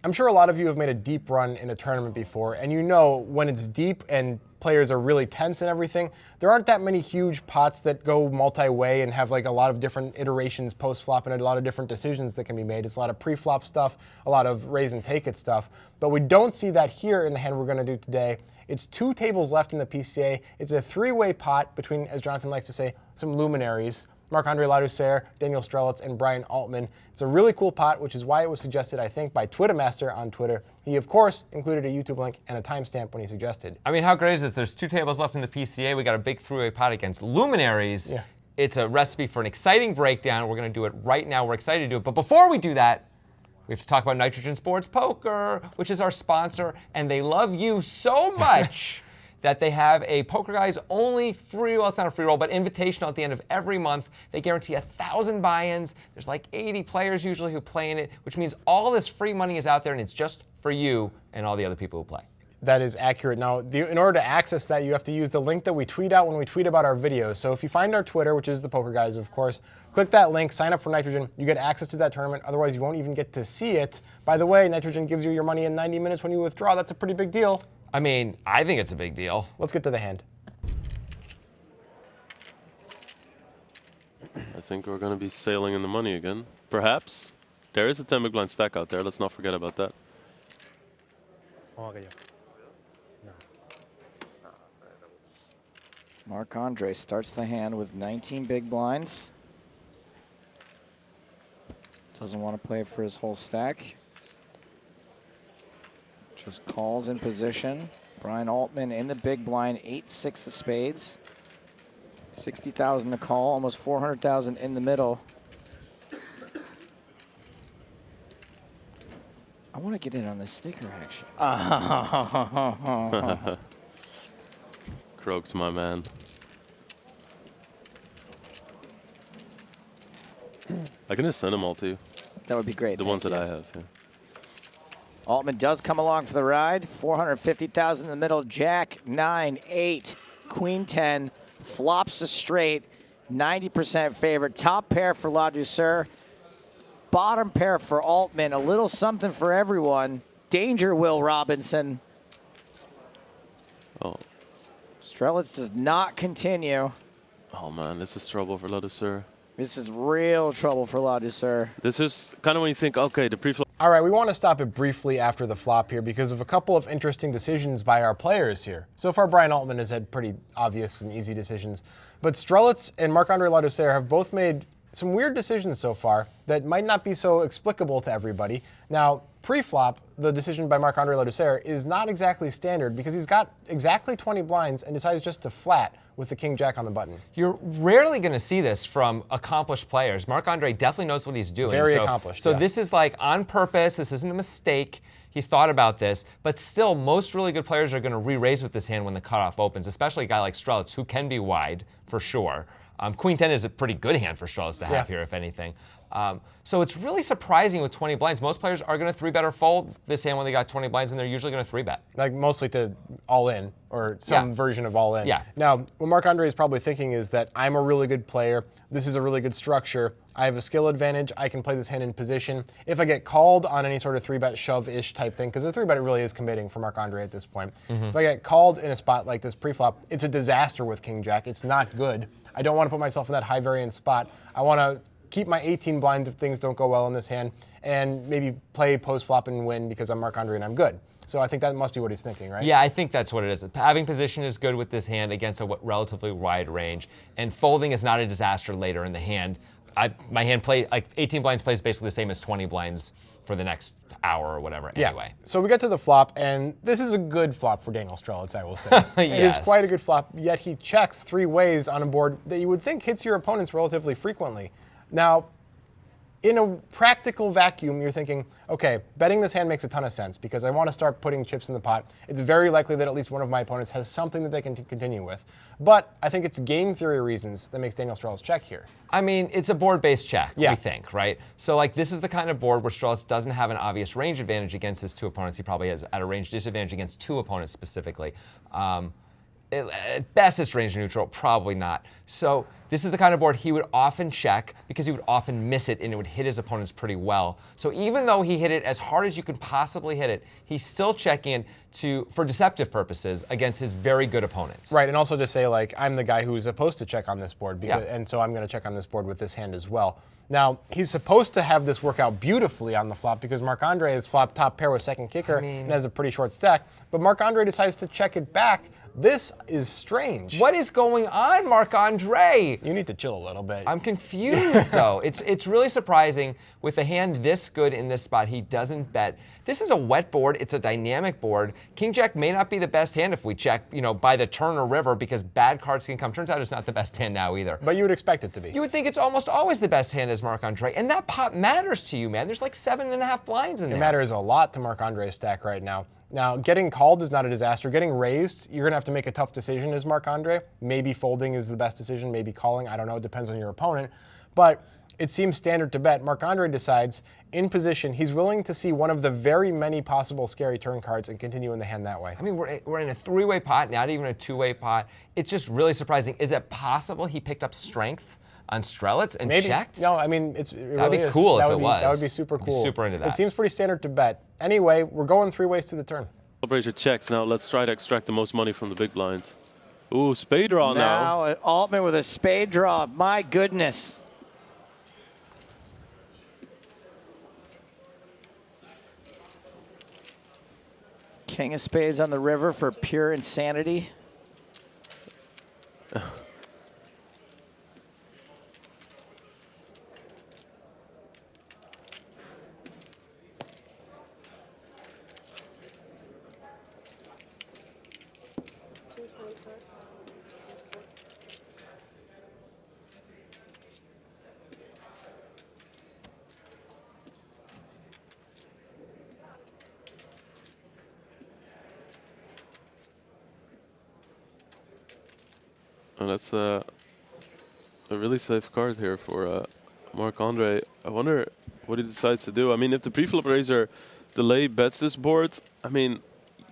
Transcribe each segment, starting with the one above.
I'm sure a lot of you have made a deep run in a tournament before, and you know when it's deep and players are really tense and everything, there aren't that many huge pots that go multi-way and have like a lot of different iterations post-flop and a lot of different decisions that can be made. It's a lot of pre-flop stuff, a lot of raise and take it stuff, but we don't see that here in the hand we're going to do today. It's 2 tables left in the PCA. It's a 3-way pot between, as Jonathan likes to say, some luminaries. Marc-Andre Ladouceur, Daniel Strelitz, and Brian Altman. It's a really cool pot, which is why it was suggested, I think, by Twittermaster on Twitter. He, of course, included a YouTube link and a timestamp when he suggested. I mean, how great is this? There's 2 tables left in the PCA. We got a big 3-way pot against luminaries. Yeah. It's a recipe for an exciting breakdown. We're going to do it right now. We're excited to do it. But before we do that, we have to talk about Nitrogen Sports Poker, which is our sponsor, and they love you so much that they have a Poker Guys only free, well, it's not a free roll, but invitational at the end of every month. They guarantee 1,000 buy-ins. There's like 80 players usually who play in it, which means all this free money is out there, and it's just for you and all the other people who play. That is accurate. Now, in order to access that, you have to use the link that we tweet out when we tweet about our videos. So if you find our Twitter, which is the Poker Guys, of course, click that link, sign up for Nitrogen. You get access to that tournament. Otherwise, you won't even get to see it. By the way, Nitrogen gives you your money in 90 minutes when you withdraw. That's a pretty big deal. I mean, I think it's a big deal. Let's get to the hand. I think we're going to be sailing in the money again. Perhaps. There is a 10 big blind stack out there. Let's not forget about that. Marc-Andre starts the hand with 19 big blinds. Doesn't want to play for his whole stack. Just calls in position. Brian Altman in the big blind, 8-6 of spades. 60,000 to call, almost 400,000 in the middle. I want to get in on this sticker action. Croaks, my man. I can just send them all to you. That would be great. The ones that I have, yeah. Altman does come along for the ride. 450,000 in the middle. Jack, 9, 8, Queen 10, flops a straight. 90% favorite. Top pair for Ladouceur. Bottom pair for Altman. A little something for everyone. Danger, Will Robinson. Oh. Strelitz does not continue. Oh, man, this is trouble for Ladouceur. This is real trouble for Ladouceur. This is kind of when you think, okay, the pre-flop. All right, we want to stop it briefly after the flop here because of a couple of interesting decisions by our players here. So far, Brian Altman has had pretty obvious and easy decisions, but Strelitz and Marc-Andre Ladouceur have both made some weird decisions so far that might not be so explicable to everybody. Now, pre-flop, the decision by Marc-Andre Ladouceur is not exactly standard because he's got exactly 20 blinds and decides just to flat with the king-jack on the button. You're rarely going to see this from accomplished players. Marc-Andre definitely knows what he's doing. Very accomplished, So yeah. This is like on purpose. This isn't a mistake. He's thought about this. But still, most really good players are going to re-raise with this hand when the cutoff opens, especially a guy like Strelitz, who can be wide for sure. Queen 10 is a pretty good hand for Strelitz to have here, if anything. So it's really surprising with 20 blinds. Most players are going to 3-bet or fold this hand when they got 20 blinds, and they're usually going to 3-bet. Like mostly to all in or some version of all in. Yeah. Now, what Marc-Andre is probably thinking is that I'm a really good player. This is a really good structure. I have a skill advantage. I can play this hand in position. If I get called on any sort of 3-bet shove-ish type thing, because a 3-bet really is committing for Marc-Andre at this point. If I get called in a spot like this pre-flop, it's a disaster with king-jack. It's not good. I don't want to put myself in that high variance spot. I want to keep my 18 blinds if things don't go well in this hand, and maybe play post-flop and win because I'm Marc-Andre and I'm good. So I think that must be what he's thinking, right? Yeah, I think that's what it is. Having position is good with this hand against a relatively wide range, and folding is not a disaster later in the hand. My hand play, like 18 blinds plays basically the same as 20 blinds for the next hour or whatever anyway. So we get to the flop, and this is a good flop for Daniel Strelitz, I will say. It is quite a good flop, yet he checks 3 ways on a board that you would think hits your opponents relatively frequently. Now, in a practical vacuum, you're thinking, okay, betting this hand makes a ton of sense because I want to start putting chips in the pot. It's very likely that at least one of my opponents has something that they can continue with. But I think it's game theory reasons that makes Daniel Strelitz check here. I mean, it's a board-based check, we think, right? So, like, this is the kind of board where Strelitz doesn't have an obvious range advantage against his 2 opponents. He probably has at a range disadvantage against 2 opponents specifically. At best, it's range neutral, probably not. So this is the kind of board he would often check because he would often miss it and it would hit his opponents pretty well. So even though he hit it as hard as you could possibly hit it, he's still checking for deceptive purposes against his very good opponents. Right, and also to say, like, I'm the guy who's supposed to check on this board, and so I'm going to check on this board with this hand as well. Now, he's supposed to have this work out beautifully on the flop because Marc-Andre has flopped top pair with second kicker and has a pretty short stack, but Marc-Andre decides to check it back. This is strange. What is going on, Marc-Andre? You need to chill a little bit. I'm confused, though. It's really surprising with a hand this good in this spot, he doesn't bet. This is a wet board. It's a dynamic board. King-Jack may not be the best hand if we check, by the turn or river because bad cards can come. Turns out it's not the best hand now either. But you would expect it to be. You would think it's almost always the best hand as Marc-Andre, and that pot matters to you, man. There's like 7.5 blinds in there. It matters a lot to Marc-Andre's stack right now. Now, getting called is not a disaster. Getting raised, you're going to have to make a tough decision as Marc-Andre. Maybe folding is the best decision, maybe calling. I don't know. It depends on your opponent. But it seems standard to bet. Marc-Andre decides, in position, he's willing to see one of the very many possible scary turn cards and continue in the hand that way. I mean, we're in a three-way pot, not even a two-way pot. It's just really surprising. Is it possible he picked up strength on Strelitz and Maybe. checked? No, I mean, it That'd really be is. cool if it was. was. That would be super cool. Be super into that. It seems pretty standard to bet. Anyway, we're going 3 ways to the turn. Operator checks. Now let's try to extract the most money from the big blinds. Ooh, spade draw now. Now Altman with a spade draw. My goodness. King of spades on the river for pure insanity. And that's a really safe card here for Marc-Andre. I wonder what he decides to do. I mean, if the preflop raiser delay bets this board, I mean,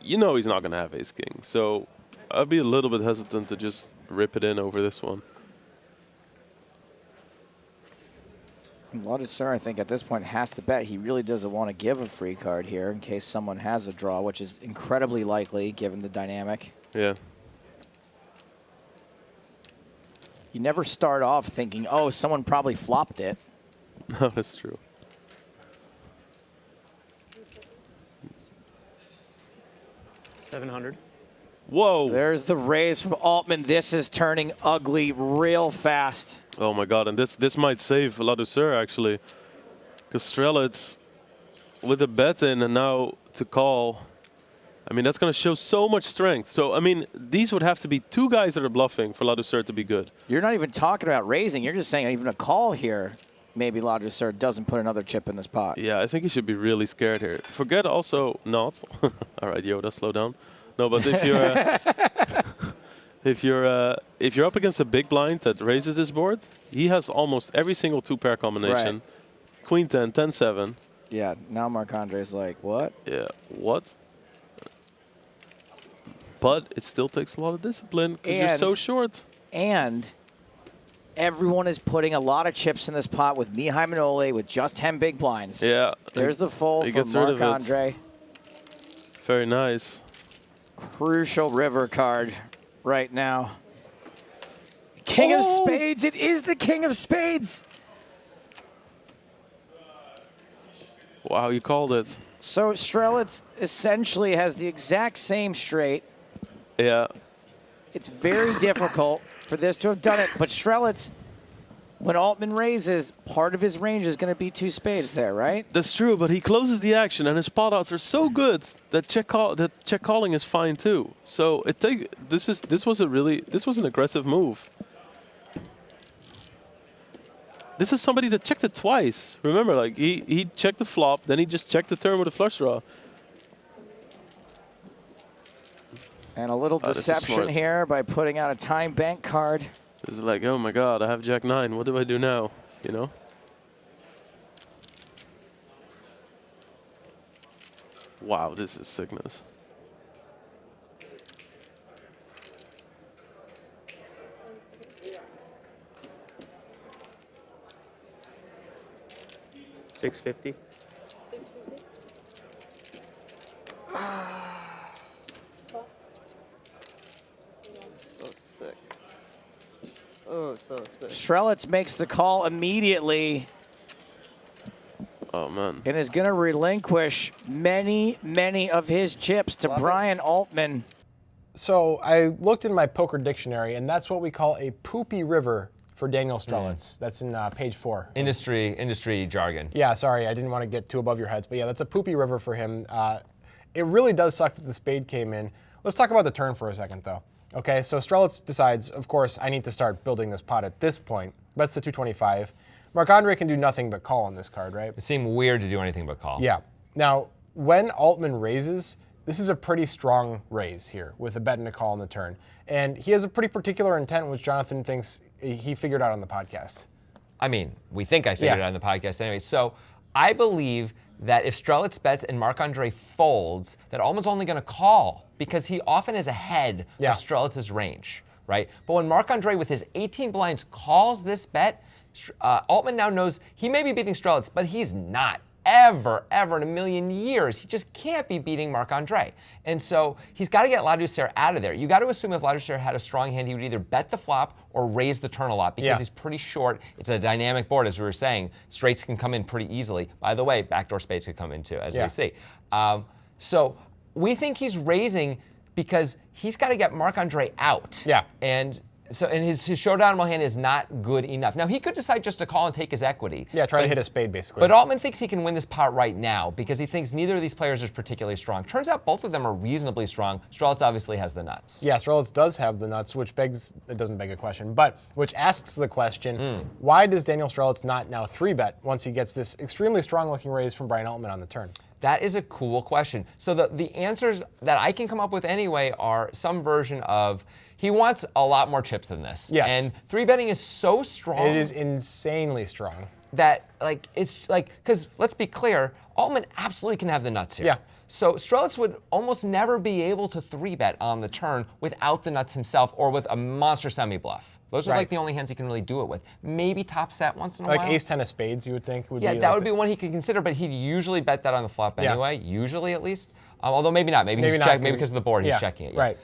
he's not going to have ace-king. So I'd be a little bit hesitant to just rip it in over this one. Ladouceur, I think, at this point has to bet. He really doesn't want to give a free card here in case someone has a draw, which is incredibly likely given the dynamic. Yeah. You never start off thinking, oh, someone probably flopped it. No, that's true. $700. Whoa. There's the raise from Altman. This is turning ugly real fast. Oh my God, and this might save Ladouceur actually. Because Strelitz with a bet in and now to call. I mean, that's going to show so much strength. So, I mean, these would have to be 2 guys that are bluffing for Ladouceur to be good. You're not even talking about raising. You're just saying even a call here. Maybe Ladouceur doesn't put another chip in this pot. Yeah, I think he should be really scared here. Forget also not. All right, Yoda, slow down. No, but if you're if you're up against a big blind that raises this board, he has almost every single 2-pair combination. Right. Queen 10, 10 7. Yeah, now Marc-Andre's like, what? Yeah, what? But it still takes a lot of discipline because you're so short. And everyone is putting a lot of chips in this pot with Mihai Manole with just 10 big blinds. Yeah. There's the fold he from gets rid of it. Marc-Andre. Very nice. Crucial river card right now. King of spades. It is the king of spades. Wow, you called it. So Strelitz essentially has the exact same straight. Yeah. It's very difficult for this to have done it, but Strelitz, when Altman raises, part of his range is going to be 2 spades there, right? That's true, but he closes the action, and his pot outs are so good that check calling is fine too. So this was an aggressive move. This is somebody that checked it twice. Remember, like he checked the flop, then he just checked the turn with a flush draw. And a little deception here by putting out a time bank card. This is like, oh my God, I have Jack 9. What do I do now? You know? Wow, this is sickness. 650. 650. So sick. So sick. Strelitz makes the call immediately Oh man. and is going to relinquish many of his chips to Brian Altman. So I looked in my poker dictionary, and that's what we call a poopy river for Daniel Strelitz. That's in page 4. Industry jargon. Yeah, sorry, I didn't want to get too above your heads, but yeah, that's a poopy river for him. It really does suck that the spade came in. Let's talk about the turn for a second, though. Okay, so Strelitz decides, of course, I need to start building this pot at this point. Bets the 225. Marc-Andre can do nothing but call on this card, right? It seemed weird to do anything but call. Yeah. Now, when Altman raises, this is a pretty strong raise here with a bet and a call on the turn. And he has a pretty particular intent, which Jonathan thinks he figured out on the podcast. I mean, we think I figured it out on the podcast anyway. So I believe that if Strelitz bets and Marc-Andre folds, that Altman's only going to call because he often is ahead of Strelitz's range, right? But when Marc-Andre with his 18 blinds calls this bet, Altman now knows he may be beating Strelitz, but he's not. Ever in a million years. He just can't be beating Marc-Andre. And so he's got to get Ladouceur out of there. You got to assume if Ladouceur had a strong hand, he would either bet the flop or raise the turn a lot because he's pretty short. It's a dynamic board, as we were saying. Straights can come in pretty easily. By the way, backdoor spades could come in too, as we see. So we think he's raising because he's got to get Marc-Andre out. Yeah. And his showdown hand is not good enough. Now, he could decide just to call and take his equity. Yeah, try to hit a spade, basically. But Altman thinks he can win this pot right now because he thinks neither of these players is particularly strong. Turns out both of them are reasonably strong. Strelitz obviously has the nuts. Yeah, Strelitz does have the nuts, which begs, it doesn't beg a question, but which asks the question, why does Daniel Strelitz not now 3-bet once he gets this extremely strong-looking raise from Brian Altman on the turn? That is a cool question. So the answers that I can come up with anyway are some version of he wants a lot more chips than this. Yes. And 3-betting is so strong. It is insanely strong. That it's because let's be clear, Altman absolutely can have the nuts here. Yeah. So Strelitz would almost never be able to 3-bet on the turn without the nuts himself or with a monster semi-bluff. Those are like the only hands he can really do it with. Maybe top set once in a while. Like ace-10 of spades, you would think would be. Yeah, that would be one he could consider, but he'd usually bet that on the flop anyway, usually at least. Although maybe not. Maybe because of the board, he's checking it. Right.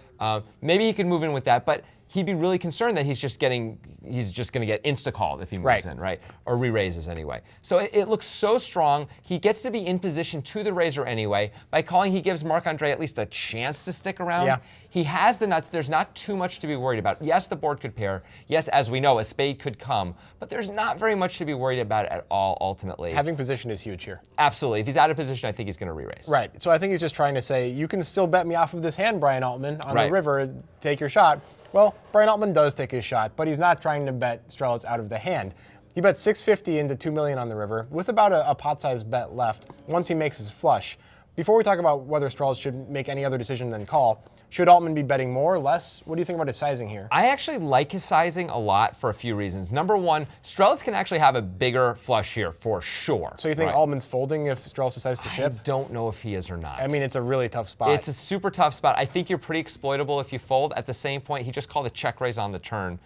Maybe he could move in with that, but he'd be really concerned that he's just going to get insta-called if he moves in, right? Or re-raises anyway. So it looks so strong. He gets to be in position to the raiser anyway. By calling, he gives Marc-Andre at least a chance to stick around. Yeah. He has the nuts. There's not too much to be worried about. Yes, the board could pair. Yes, as we know, a spade could come. But there's not very much to be worried about at all, ultimately. Having position is huge here. Absolutely. If he's out of position, I think he's going to re-raise. Right. So I think he's just trying to say, you can still bet me off of this hand, Brian Altman, on the river. Take your shot. Well, Brian Altman does take his shot, but he's not trying to bet Strelitz out of the hand. He bet 650 into 2 million on the river with about a pot-sized bet left once he makes his flush. Before we talk about whether Strelitz should make any other decision than call, should Altman be betting more or less? What do you think about his sizing here? I actually like his sizing a lot for a few reasons. Number one, Strelitz can actually have a bigger flush here for sure. So you think Altman's folding if Strelitz decides to ship? I don't know if he is or not. I mean, it's a really tough spot. It's a super tough spot. I think you're pretty exploitable if you fold. At the same point, he just called a check raise on the turn.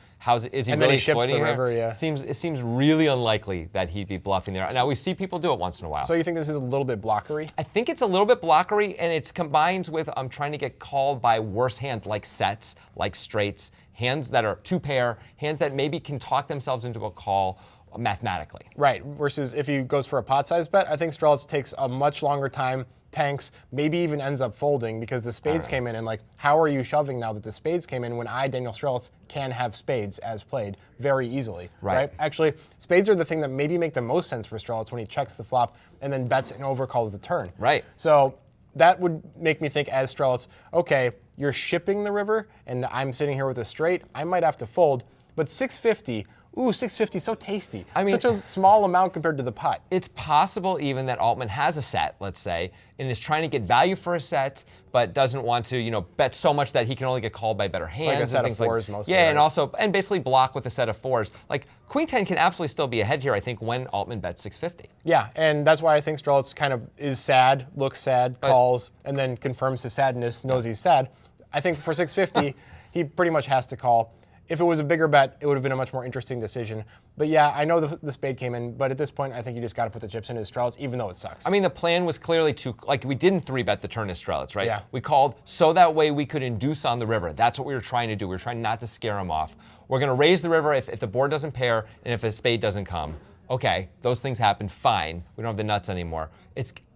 Is he really exploiting the river? Yeah. It seems really unlikely that he'd be bluffing there. Now, we see people do it once in a while. So you think this is a little bit blockery? I think it's a little bit blockery, and it's combined with trying to get called by worse hands like sets, like straights, hands that are two pair, hands that maybe can talk themselves into a call mathematically. Right, versus if he goes for a pot-sized bet, I think Strelitz takes a much longer time, tanks, maybe even ends up folding because the spades came in, and how are you shoving now that the spades came in when Daniel Strelitz, can have spades as played very easily, right? Actually, spades are the thing that maybe make the most sense for Strelitz when he checks the flop and then bets and overcalls the turn. Right. So that would make me think as Strelitz, okay, you're shipping the river and I'm sitting here with a straight, I might have to fold, but 650, ooh, 650, so tasty. I mean, such a small amount compared to the pot. It's possible even that Altman has a set, let's say, and is trying to get value for a set, but doesn't want to, bet so much that he can only get called by better hands. Like a set and things of fours mostly. Yeah, and basically block with a set of fours. Like Queen 10 can absolutely still be ahead here, I think, when Altman bets 650. Yeah, and that's why I think Strelitz kind of is sad, looks sad, calls, and then confirms his sadness, knows he's sad. I think for 650, he pretty much has to call. If it was a bigger bet, it would have been a much more interesting decision. But yeah, I know the spade came in, but at this point, I think you just got to put the chips into Strelitz, even though it sucks. I mean, the plan was clearly to, like, we didn't 3-bet the turn to Strelitz, right? Yeah. We called so that way we could induce on the river. That's what we were trying to do. We were trying not to scare him off. We're going to raise the river if the board doesn't pair and if a spade doesn't come. Okay, those things happen, fine. We don't have the nuts anymore.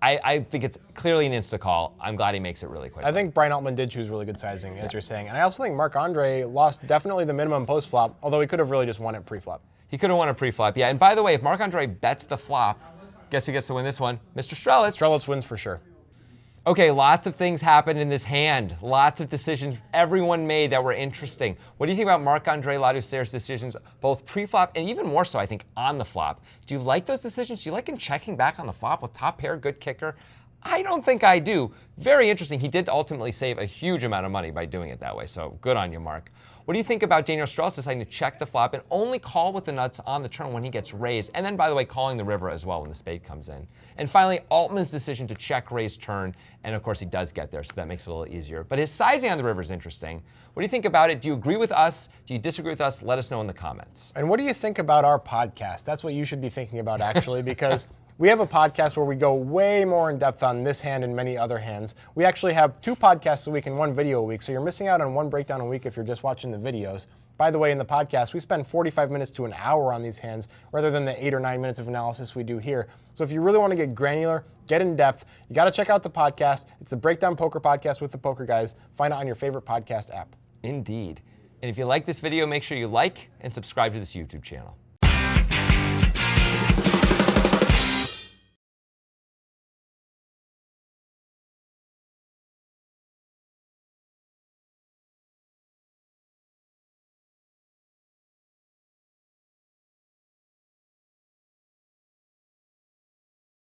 I think it's clearly an insta call. I'm glad he makes it really quick. I think Brian Altman did choose really good sizing, as you're saying. And I also think Marc-Andre lost definitely the minimum post-flop, although he could have really just won it pre-flop. He could have won a pre-flop, yeah. And by the way, if Marc-Andre bets the flop, guess who gets to win this one? Mr. Strelitz. Strelitz wins for sure. Okay, lots of things happened in this hand. Lots of decisions everyone made that were interesting. What do you think about Marc-Andre Laducerre's decisions, both pre-flop and even more so, I think, on the flop? Do you like those decisions? Do you like him checking back on the flop with top pair, good kicker? I don't think I do. Very interesting. He did ultimately save a huge amount of money by doing it that way, so good on you, Mark. What do you think about Daniel Strelitz deciding to check the flop and only call with the nuts on the turn when he gets raised? And then, by the way, calling the river as well when the spade comes in. And finally, Altman's decision to check raise turn. And of course, he does get there, so that makes it a little easier. But his sizing on the river is interesting. What do you think about it? Do you agree with us? Do you disagree with us? Let us know in the comments. And what do you think about our podcast? That's what you should be thinking about, actually, because we have a podcast where we go way more in depth on this hand and many other hands. We actually have 2 podcasts a week and 1 video a week, so you're missing out on 1 breakdown a week if you're just watching the videos. By the way, in the podcast, we spend 45 minutes to an hour on these hands rather than the 8 or 9 minutes of analysis we do here. So if you really want to get granular, get in depth, you got to check out the podcast. It's the Breakdown Poker Podcast with the Poker Guys. Find it on your favorite podcast app. Indeed. And if you like this video, make sure you like and subscribe to this YouTube channel.